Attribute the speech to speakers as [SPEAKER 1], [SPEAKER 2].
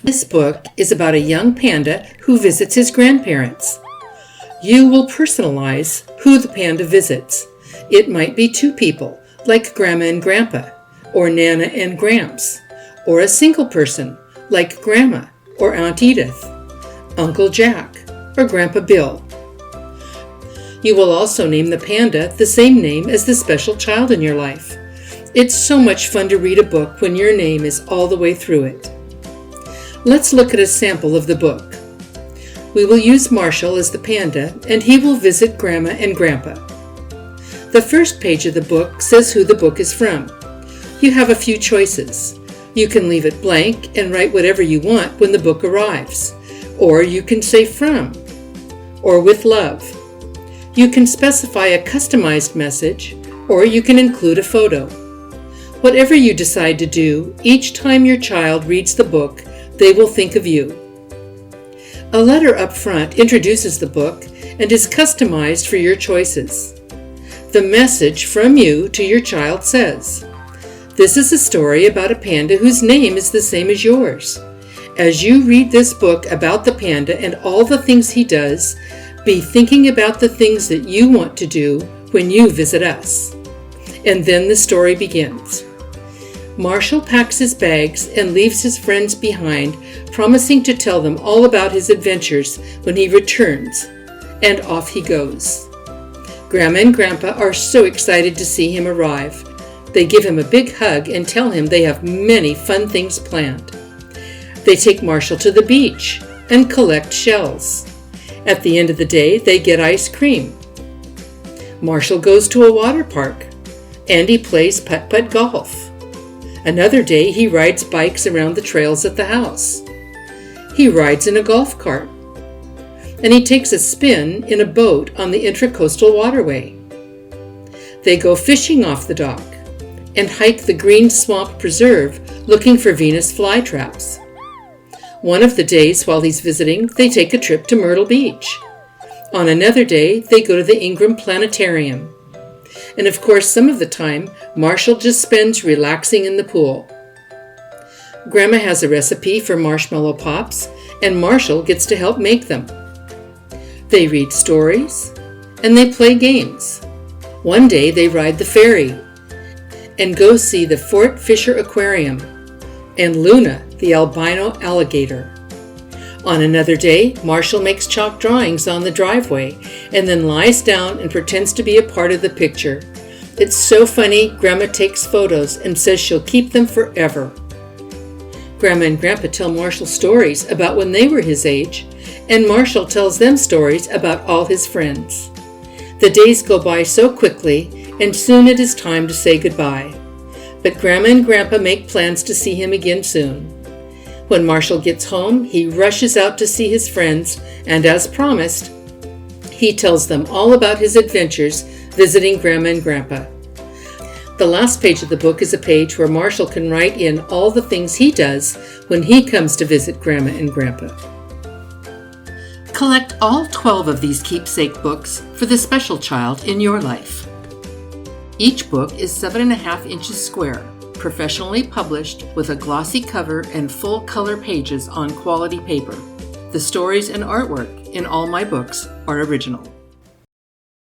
[SPEAKER 1] This book is about a young panda who visits his grandparents. You will personalize who the panda visits. It might be two people, like Grandma and Grandpa, or Nana and Gramps, or a single person, like Grandma or Aunt Edith, Uncle Jack, or Grandpa Bill. You will also name the panda the same name as the special child in your life. It's so much fun to read a book when your name is all the way through it. Let's look at a sample of the book. We will use Marshall as the panda, and he will visit Grandma and Grandpa. The first page of the book says who the book is from. You have a few choices. You can leave it blank and write whatever you want when the book arrives. Or you can say from, or with love. You can specify a customized message, or you can include a photo. Whatever you decide to do, each time your child reads the book, they will think of you. A letter up front introduces the book and is customized for your choices. The message from you to your child says, "This is a story about a panda whose name is the same as yours. As you read this book about the panda and all the things he does, be thinking about the things that you want to do when you visit us." And then the story begins. Marshall packs his bags and leaves his friends behind, promising to tell them all about his adventures when he returns, and off he goes. Grandma and Grandpa are so excited to see him arrive. They give him a big hug and tell him they have many fun things planned. They take Marshall to the beach and collect shells. At the end of the day, they get ice cream. Marshall goes to a water park, and he plays putt-putt golf. Another day, he rides bikes around the trails at the house. He rides in a golf cart, and he takes a spin in a boat on the Intracoastal Waterway. They go fishing off the dock and hike the Green Swamp Preserve looking for Venus flytraps. One of the days while he's visiting, they take a trip to Myrtle Beach. On another day, they go to the Ingram Planetarium. And of course, some of the time, Marshall just spends relaxing in the pool. Grandma has a recipe for marshmallow pops, and Marshall gets to help make them. They read stories, and they play games. One day, they ride the ferry and go see the Fort Fisher Aquarium and Luna, the albino alligator. On another day, Marshall makes chalk drawings on the driveway and then lies down and pretends to be a part of the picture. It's so funny, Grandma takes photos and says she'll keep them forever. Grandma and Grandpa tell Marshall stories about when they were his age, and Marshall tells them stories about all his friends. The days go by so quickly, and soon it is time to say goodbye. But Grandma and Grandpa make plans to see him again soon. When Marshall gets home, he rushes out to see his friends, and as promised, he tells them all about his adventures visiting Grandma and Grandpa. The last page of the book is a page where Marshall can write in all the things he does when he comes to visit Grandma and Grandpa. Collect all 12 of these keepsake books for the special child in your life. Each book is 7.5 inches square, professionally published with a glossy cover and full color pages on quality paper. The stories and artwork in all my books are original.